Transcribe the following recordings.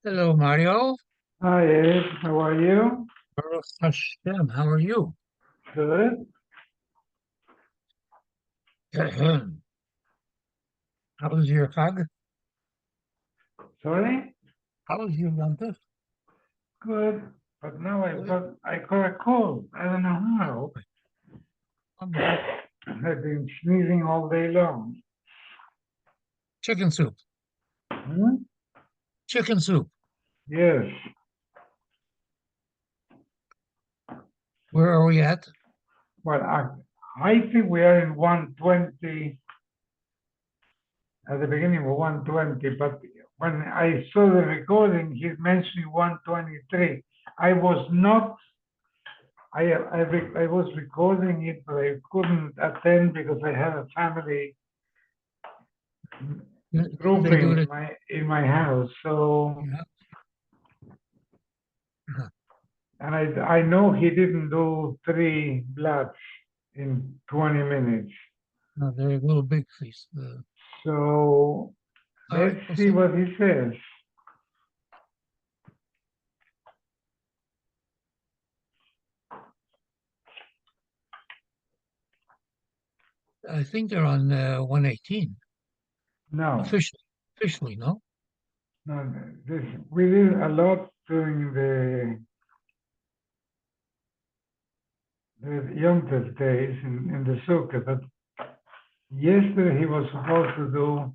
Hello, Mario. Hi, Ed. How are you? Baruch Hashem. How are you? Good. How was your Chag? Sorry? How was your Yom Tov? Good. But now Good. I got a cold. I don't know how. Wonderful. I've been sneezing all day long. Chicken soup. Hmm? Chicken soup. Yes. Where are we at? Well, I think we are in 120, at the beginning of 120, but when I saw the recording, he's mentioning 123. I was not, I was recording it, but I couldn't attend because I had a family They do grouping it. in my house. So, Yeah. Yeah. and I know he didn't do three bloods in 20 minutes. No, they're a little big, please. So All let's right. We'll see see. what he says. I think they're on 118 No, officially. Officially, no? no, this we did a lot during the Yom Tov days in the Sukkah, but yesterday he was supposed to do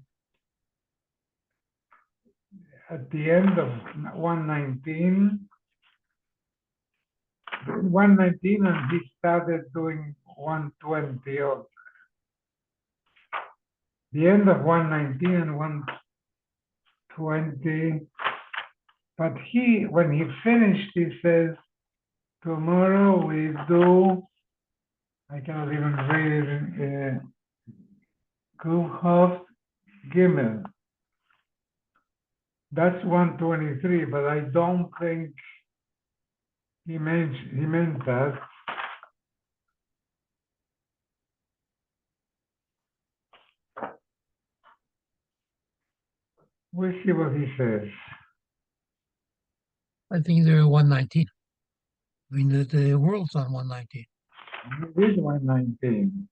at the end of 119, 119, and he started doing 120 or the end of 119 and 120. But when he finished, he says, tomorrow we do, I cannot even read it, Kuhhof Gimel. That's 123, but I don't think he meant that. We'll see what he says. I think they're 119. I mean, the world's on 119. He did 119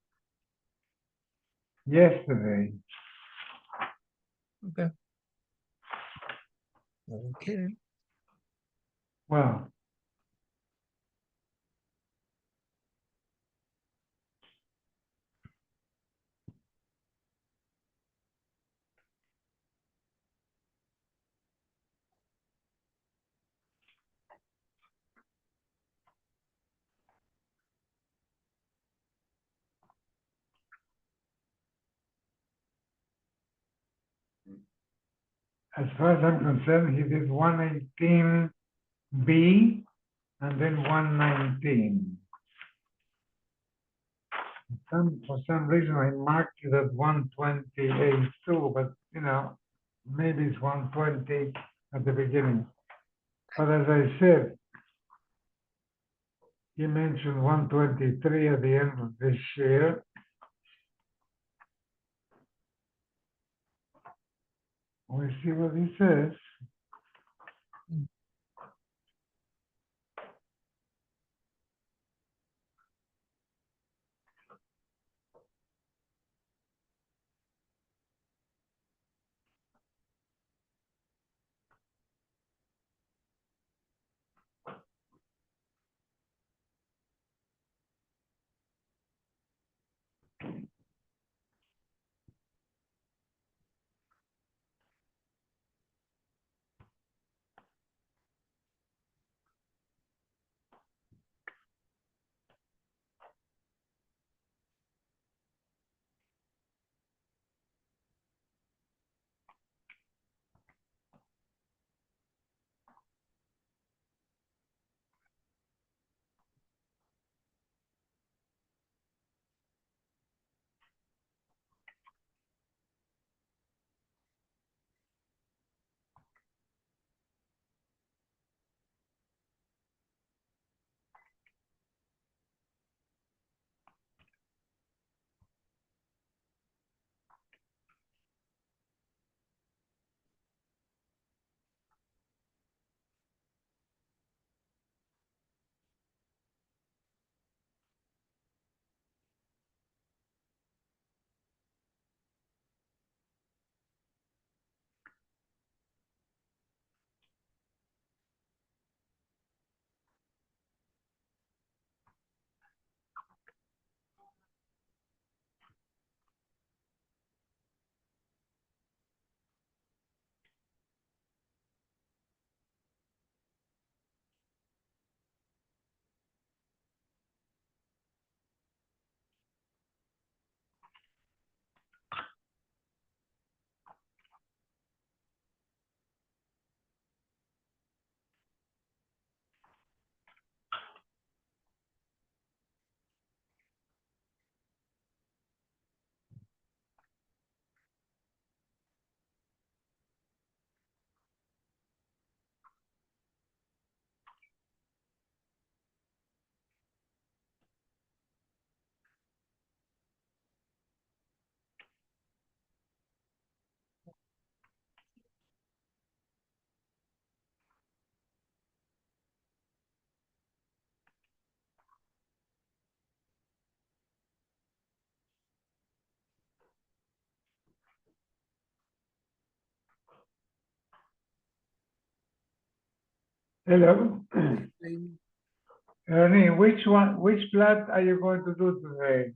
yesterday. Okay. Okay. Well, as far as I'm concerned, he did 118B and then 119. For some reason, I marked it at 128 too, but maybe it's 120 at the beginning. But as I said, he mentioned 123 at the end of this year. We'll see what he says. Hello. Ernie, which plot are you going to do today?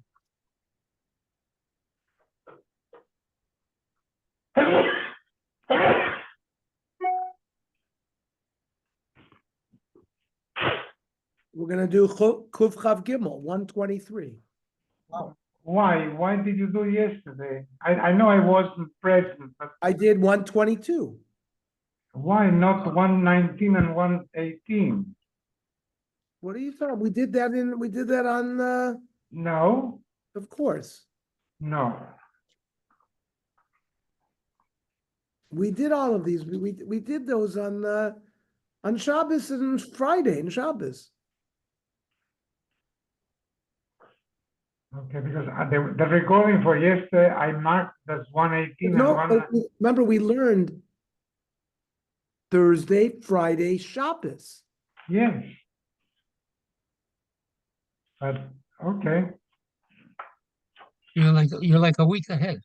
We're gonna do Kuf Chav Gimel, 123. Why? Why did you do yesterday? I know I wasn't present, but I did 122. why not 119 and 118? What are you talking? We did that on, No, of course. no. We did all of these. We did those on Shabbos and Friday and Shabbos. Okay, because the recording for yesterday, I marked as 118 and No, one. remember we learned Thursday, Friday, Shabbos. Yes. But, okay. You're like a week ahead.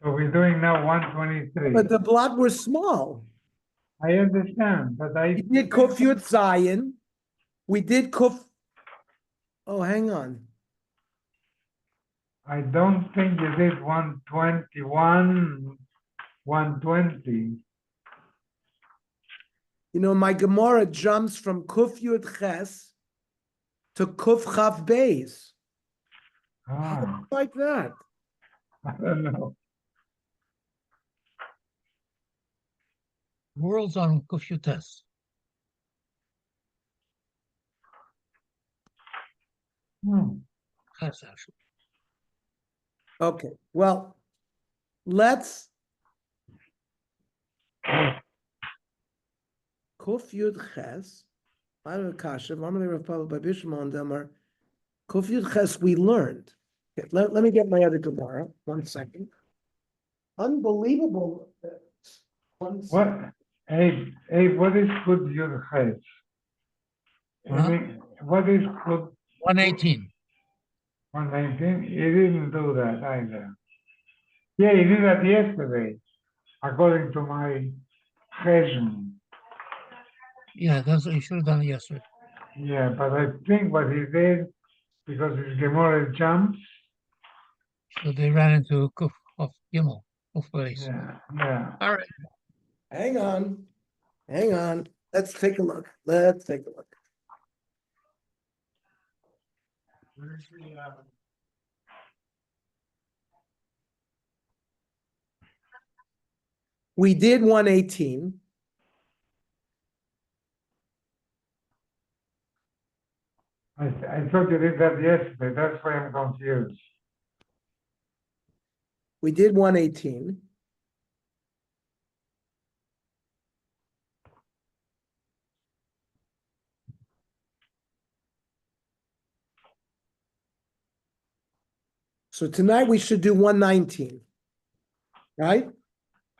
So we're doing now 123. But the blot were small. I understand, but We did Kuf Yud Zion. We did Kuf. Oh, hang on. I don't think you did 121, 120. You know, my Gemara jumps from Kuf Yud Ches to Kuf Chav Beis. Ah, Like that. I don't know. World's on Kufyutes. That's actually. Okay, well, let's Kuf Yud Ches. I don't know Kasha. I'm going to follow by Bishmon Damar. Kuf Yud Ches. We learned. Okay, let me get my other Gemara. 1 second. Unbelievable. What? Hey, what is good your head? Huh? What is good 118. 119? He didn't do that either. Yeah, he did that yesterday, according to my cheshbon. Yeah, that's what you should have done it yesterday. Yeah, but I think what he did, because his Gemara jumps. So they ran into Kuf of Gimel, Kuf Beis. Yeah. All right. Hang on. Let's take a look. We did 118. I thought you did that yesterday. That's why I'm confused. We did 118. So tonight we should do 119. Right?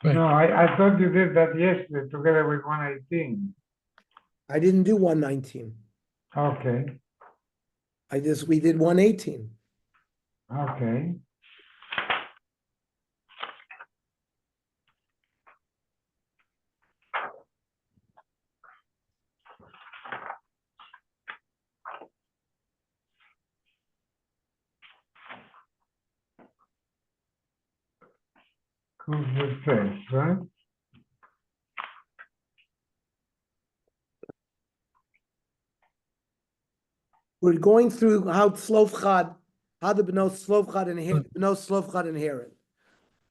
Right. No, I thought you did that yesterday together with 118. I didn't do 119. Okay. We did 118. Okay. Cool with face, right? We're going through how the Bnos Slovchad inherit.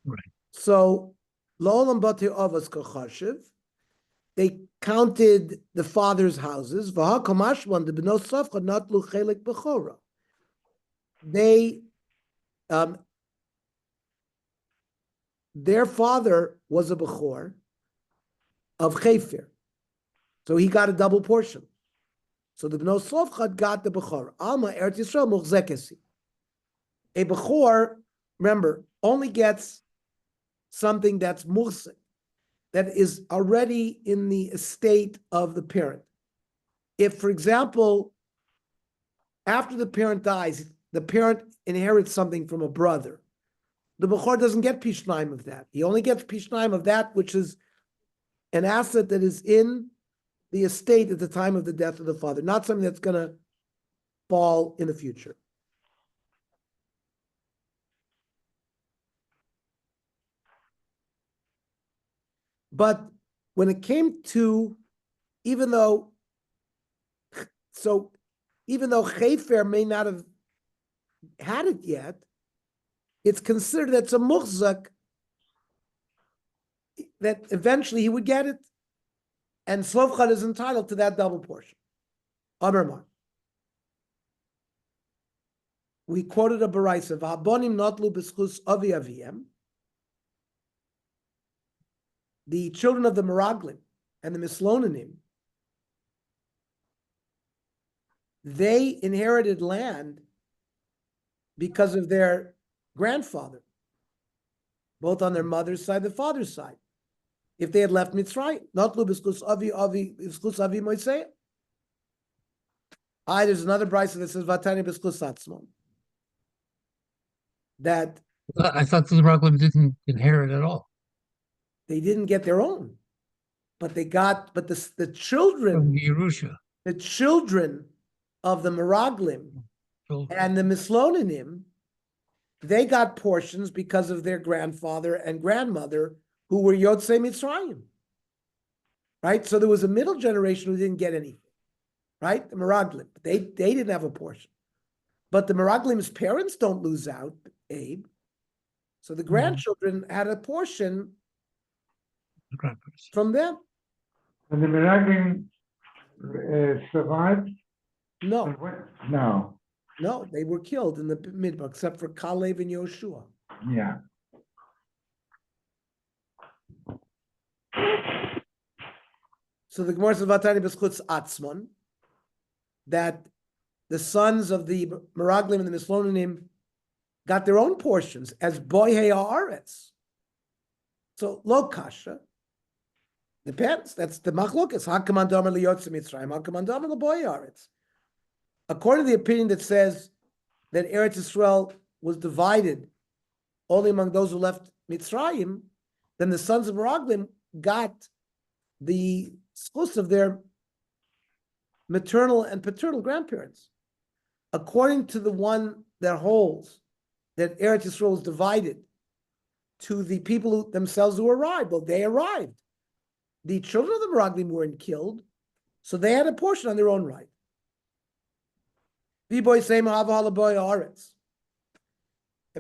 Right. So, Lo'olam Bate Avos Kachashiv, they counted the father's houses. V'hakamashwan the Bnos Slovchad not Luchelik Bechora. Their father was a Bechor of Chayfir, so he got a double portion. So the Bnos Slovchad got the Bechor. Alma Eretz Yisrael Muchzekesi. A Bechor, remember, only gets something that's muhsek, that is already in the estate of the parent. If, for example, after the parent dies, the parent inherits something from a brother, the Bechor doesn't get Pishnaim of that. He only gets Pishnaim of that which is an asset that is in the estate at the time of the death of the father, not something that's going to fall in the future. But when it came to, even though Chayfer may not have had it yet, it's considered that's a muhzak, that eventually he would get it, and Slavchad is entitled to that double portion. Amarman. We quoted a baraisa, "V'habonim notlu b'schus avi aviem." The children of the Meraglim and the Mislonanim, they inherited land because of their grandfather, both on their mother's side, the father's side. If they had left Mitzrayim, notlu b'schus avi moisei. There's another baraisa that says "Vatani b'schus atzmon." That I thought the Rockland didn't inherit at all they didn't get their own, but the children, from Yerusha. the children of the Meraglim and the Mislonanim, they got portions because of their grandfather and grandmother who were Yotzei Mitzrayim. Right? So there was a middle generation who didn't get anything. Right? The Meraglim. They didn't have a portion. But the Meraglim's parents don't lose out, Abe. So the grandchildren had a portion from them. And the Meraglim survived? No. No. No, they were killed in the Midbar, except for Kalev and Yoshua. Yeah. So the Gemara says, "Vatani b'schutz atzmon," that the sons of the Meraglim and the Mislonanim got their own portions as boyhei haaretz. So lo kasha depends. That's the machlokas. Hakaman damer liyotze Mitzrayim. Hakaman damer leboyhei haaretz. According to the opinion that says that Eretz Yisrael was divided only among those who left Mitzrayim, then the sons of Meraglim got the schus of their maternal and paternal grandparents. According to the one that holds that Eretz Yisrael was divided to the people themselves who arrived, well, they arrived. The children of the Meraglim weren't killed, so they had a portion on their own right. It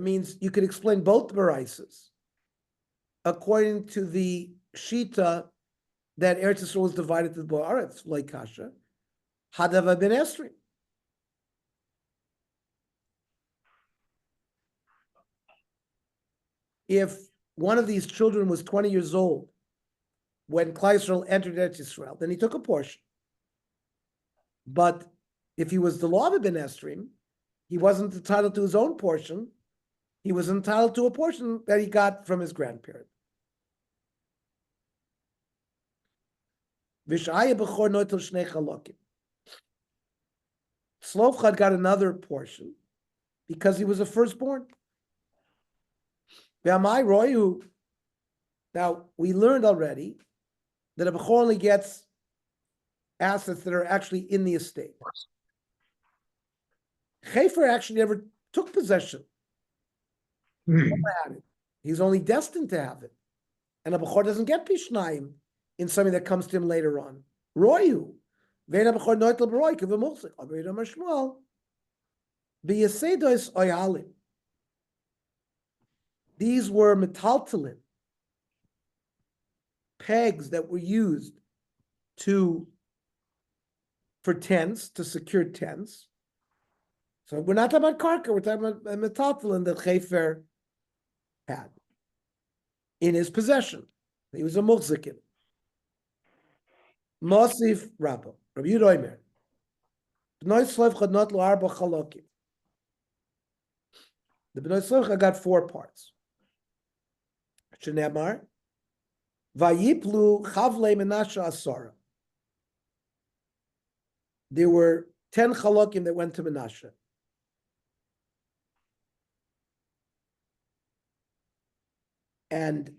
means you could explain both baraisas according to the shita that Eretz Yisrael was divided to the Bo'aretz, like Kasha, Hadava ben Esri. If one of these children was 20 years old when Klal Yisrael entered Eretz Yisrael, then he took a portion. But if he was the law of Ben Esrim, he wasn't entitled to his own portion. He was entitled to a portion that he got from his grandparent. Tzlofchad got another portion because he was a firstborn. Now, we learned already that a Bechor only gets assets that are actually in the estate. Chayfer actually never took possession. He's only destined to have it. And a Bechor doesn't get Pishnayim in something that comes to him later on. Royu. These were metaltalin, pegs that were used for tents, to secure tents. So we're not talking about karka, we're talking about a metaltalin that Chayfer had in his possession. He was a muhzikin. Mosif Rabba, Rabbi Yudoimer. B'nai Tzlofchad not lo arba chalokim. The B'nai Tzlofchad got 4 parts. Shenemar, Vayiplu Chavle Menashe Asara. There were 10 chalokim that went to Menashe. And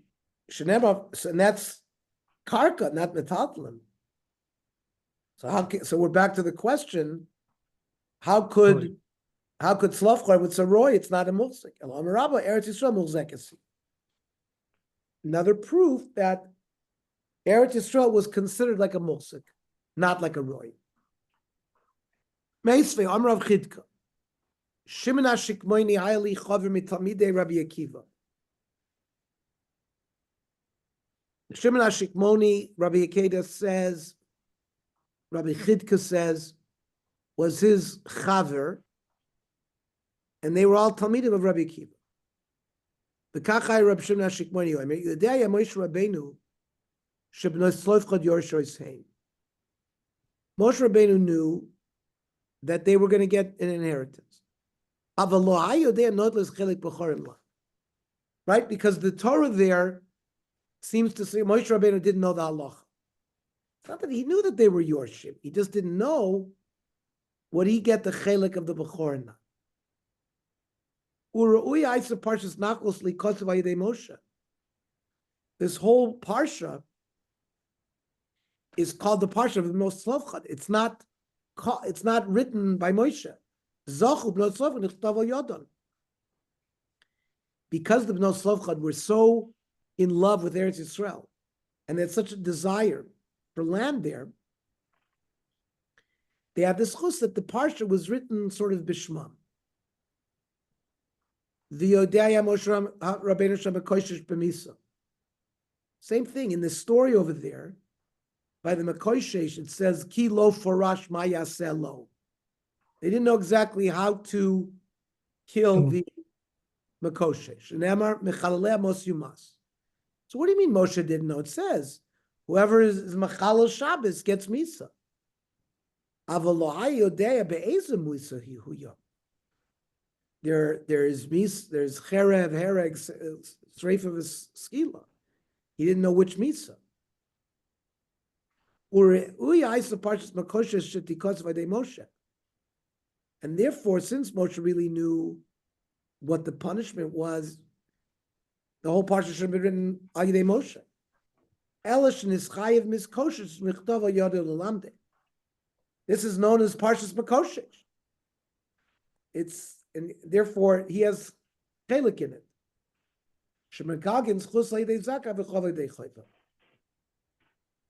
Shenemar, and that's Karka, not metaltalin. So we're back to the question: how could Slavchar with Saroy? It's not a mulzik. Eretz Yisrael mulzekasi. Another proof that Eretz Yisrael was considered like a mulzik, not like a roy. Meisvei Amrav Chidka. Shimon HaShikmoini Hayali Chaver Mitalmidei Rabbi Akiva. Shimon HaShikmoni, Rabbi Akiva says, Rabbi Chidka says, was his chaver, and they were all Talmidim of Rabbi Akiva. The Kachai Rabbi Shimon HaShikmoni, I mean, the day Moshe Rabbeinu, Shebnos Tzloifchad Yorshois Hain. Moshe Rabbeinu knew that they were going to get an inheritance. Right? Because the Torah there seems to say Moshe Rabbeinu didn't know the halacha. It's not that he knew that they were Yorshim. He just didn't know would he get the chelik of the Bechor or not. This whole parsha is called the parsha of the Bnos Tzlofchad. It's not written by Moshe. Because the Bnos Tzlofchad were so in love with Eretz Yisrael, and they had such a desire for land there, they had this chus that the parsha was written sort of bishmam. Same thing in the story over there by the Makoshesh. It says ki lo forash ma yaseh lo. They didn't know exactly how to kill the Makoshesh. So what do you mean Moshe didn't know? It says whoever is Machalel Shabbos gets Misa. There's Cherev, Hereg, Sreif of his skila. He didn't know which Misa. And therefore, since Moshe really knew what the punishment was, the whole parsha should have been written Ayidei Moshe. This is known as Parshas Makoshesh. And therefore he has chelik in it.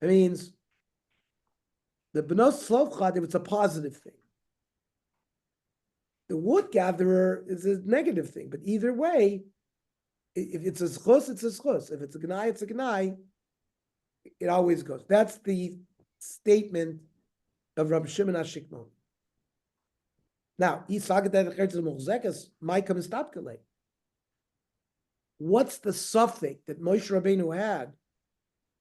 It means the Bnos Tzlofchad, if it's a positive thing. The wood gatherer is a negative thing, but either way, if it's a schus, it's a schus. If it's a gnai, it's a gnai. It always goes. That's the statement of Rabbi Shimon HaShikmon. Now, what's the suffix that Moshe Rabbeinu had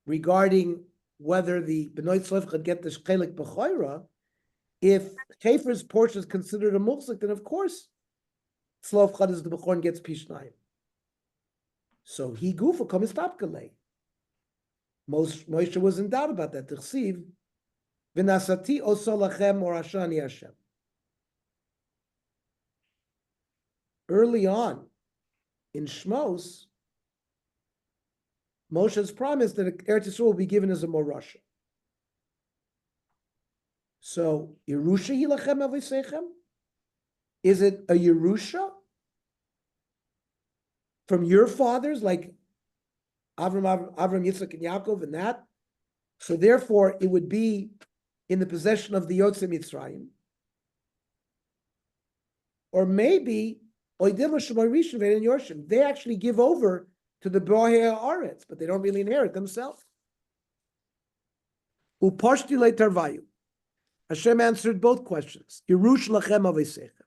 regarding whether the Bnei Tzlef could get the Shechelik B'choira? If Kefer's portion is considered a mulsik, then of course Tzlef Chad is the B'chor and gets Pishnayim. So he gufa comes tapkalei. Moshe was in doubt about that. T'chsiv v'nasati oso lachem or ashani Hashem. Early on in Shmos, Moshe's promised that Eretz Yisrael will be given as a morasha. So Yerusha hilachem avisechem? Is it a Yerusha from your fathers, like Avram, Yitzchak, and Yaakov, and that? So therefore, it would be in the possession of the Yotzei Mitzrayim. Or maybe they actually give over to the Bohei Aretz, but they don't really inherit themselves. Upashti le tarvayu. Hashem answered both questions. Yerush lachem avesechem.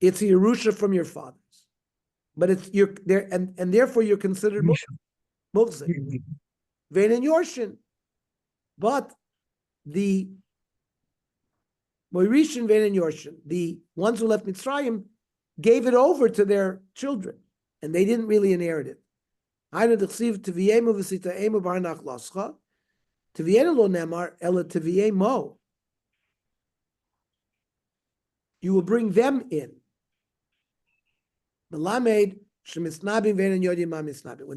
It's a Yerusha from your fathers, but it's you're there, and therefore you're considered Mukzik. Vein and Yorshin, but the Moirishin, Vein and Yorshin, the ones who left Mitzrayim, gave it over to their children, and they didn't really inherit it. You will bring them in. When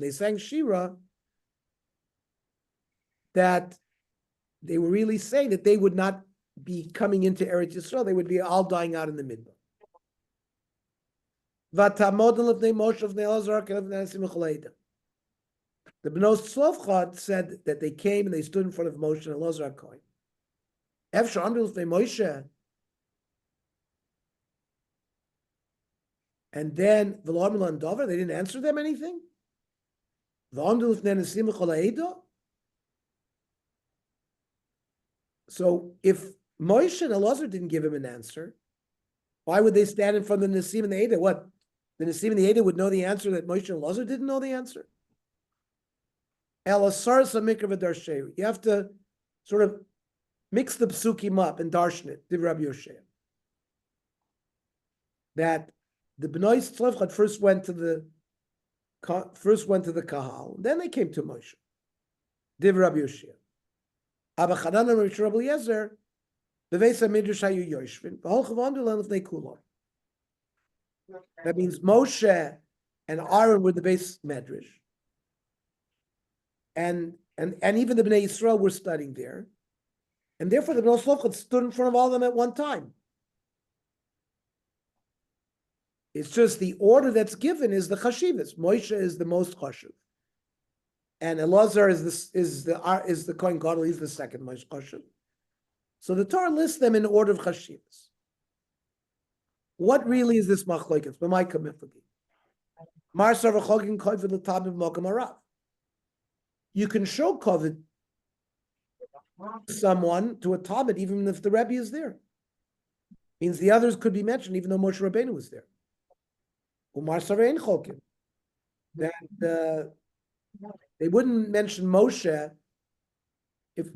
they sang Shira, that they were really saying that they would not be coming into Eretz Yisrael, they would be all dying out in the Midbar. The Bnos Tzlofchad said that they came and they stood in front of Moshe and Elazar HaKohen. Efshar Amru L'fnei Moshe. And then V'lo Amru Lan Davar, they didn't answer them anything. V'amru L'fnei Nesim Chol Ha'edah. So if Moshe and Elazar didn't give him an answer, why would they stand in front of the Nesim and the Eidah? What? The Nesim and the Eidah would know the answer that Moshe and Elazar didn't know the answer? You have to sort of mix the psukim up and darshan it, Div Rabbi Yoshea. That the Bnei Tzlofchad first went to the Kahal, then they came to Moshe. Div Rabbi Yoshea. Abba Chanan and Rabbi Eliezer, Beveis HaMidrash hayu yoshvin, v'hol chavandu lan lefnei kulam. That means Moshe and Aaron were the base medrash. And even the Bnei Yisrael were studying there. And therefore the Bnei Tzlofchad stood in front of all of them at one time. It's just the order that's given is the chashivas. Moshe is the most chashiv. And Elazar is the Kohen Gadol, he's the second most chashiv. So the Torah lists them in order of chashivas. What really is this machlokes? B'may kamifagi. Mar sarvachogin kovid l'tabim mokam harav. You can show kovid someone to a Talmud even if the Rebbe is there. Means the others could be mentioned even though Moshe Rabbeinu was there. Umar Sarein Cholkin. That they wouldn't mention Moshe if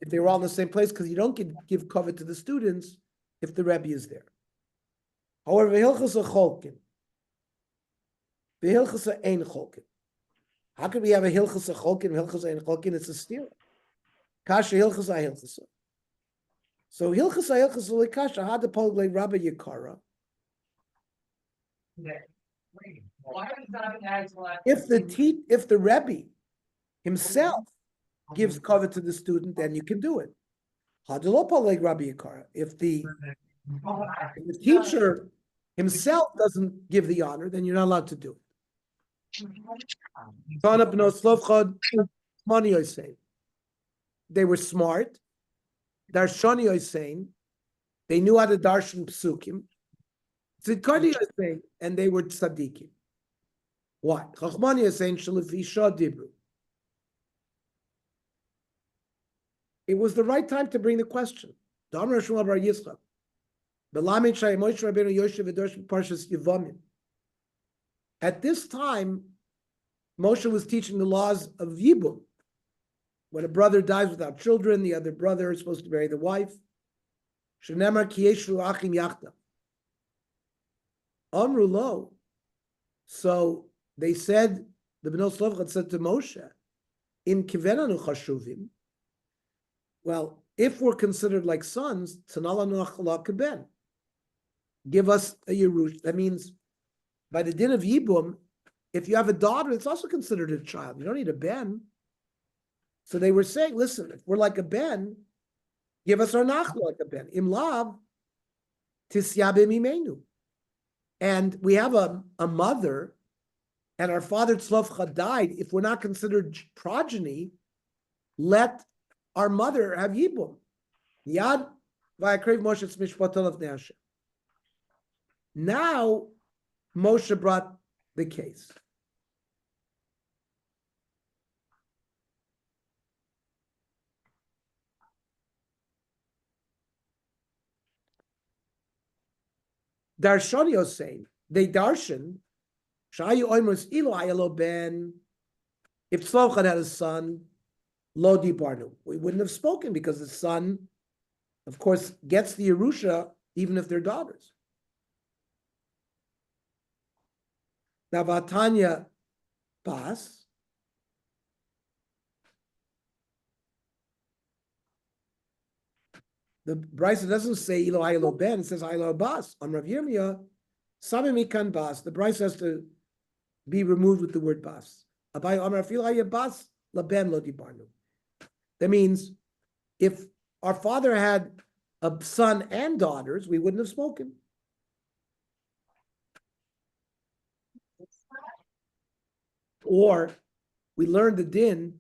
they were all in the same place because you don't give cover to the students if the Rebbe is there. However, Hilchas a Cholkin, Hilchas a Ein Cholkin. How can we have a Hilchas a Cholkin, Hilchas a Ein Cholkin? It's a steer. Kasha Hilchas a Hilchas. So Hilchas a Hilchas like Kasha had the Pogle Rabbi Yikara. If the Rebbe himself gives cover to the student, then you can do it. If the teacher himself doesn't give the honor, then you're not allowed to do it. They were smart. Darshani is saying they knew how to darshan psukim. Tzidkani is saying, and they were tzaddikim. What? Chachmani is saying shalifisha dibru. It was the right time to bring the question. Damar Shmuel bar Yitzchak. Belamed Shai Moshe Rabbeinu Yoshev v'Dosh Parshas Yevamim. At this time, Moshe was teaching the laws of Yibum. When a brother dies without children, the other brother is supposed to marry the wife. Shenemar ki yeshru achim yachda. Amru lo. So they said, the Bnei Tzlofchad said to Moshe, in kivenanu chashuvim, well, if we're considered like sons, tzanalanu achala keben. Give us a Yerush. That means, by the din of Yibum, if you have a daughter, it's also considered a child. You don't need a ben. So they were saying, listen, if we're like a ben, give us our nachla like a ben. Imlav tisyabim imenu. And we have a mother, and our father Tzlofchad died. If we're not considered progeny, let our mother have Yibum. Yad v'yakrev Moshe mishpaton of Hashem. Now, Moshe brought the case. Darshani is saying, they darshan, Shayu Oimers Ilo Ayalo Ben, if Tzlofchad had a son, Lo Dibarnu. We wouldn't have spoken because the son, of course, gets the Yerusha even if they're daughters. Now, Vatanya Bas, the Brisa doesn't say Ilo Ayalo Ben, it says Ayalo Bas. On Rav Yirmiyah, Samimikan Bas, the Brisa has to be removed with the word Bas. Abai Amar Fil Ayah Bas, La Ben Lo Dibarnu. That means if our father had a son and daughters, we wouldn't have spoken. Or we learned the din,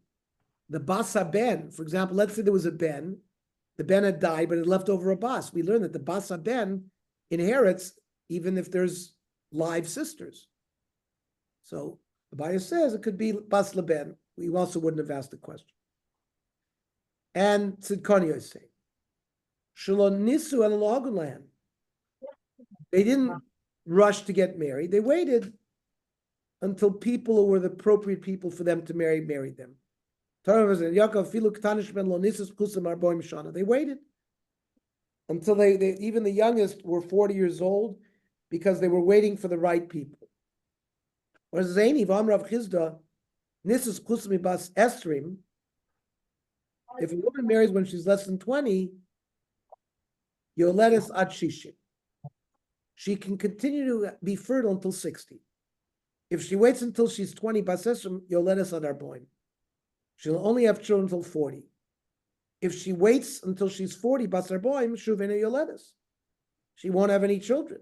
the basa ben, for example, let's say there was a ben, the ben had died, but it left over a bas. We learned that the basa ben inherits even if there's live sisters. So the Baya says it could be bas leben. We also wouldn't have asked the question. And Tzidkoni is saying, Shalom nisu el lahan. They didn't rush to get married. They waited until people who were the appropriate people for them to marry married them. They waited until they even the youngest were 40 years old because they were waiting for the right people. Whereas Zaini Vamrav Chizda, Nisus Kusmi Bas Estrim, if a woman marries when she's less than 20, Yoledes Ad Shishim. She can continue to be fertile until 60. If she waits until she's 20, Bas Estrim, Yoledes Ad Arboin. She'll only have children until 40. If she waits until she's 40, Bas Arboim, Shuvena Yoledes. She won't have any children.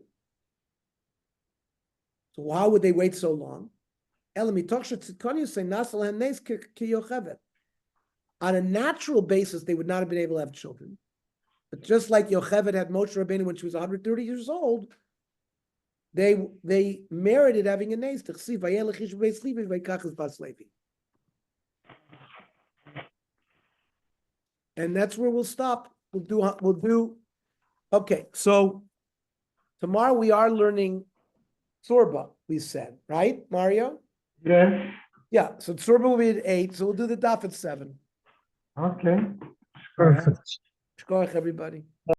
So why would they wait so long? On a natural basis, they would not have been able to have children. But just like Yocheved had Moshe Rabbeinu when she was 130 years old, they merited having a nes. And that's where we'll stop. We'll do. Okay, so tomorrow we are learning Tsurba, we said, right, Mario? Yes. Yeah, so Tsurba will be at 8, so we'll do the Daf at 7. Okay. Perfect. Shkoyach, everybody.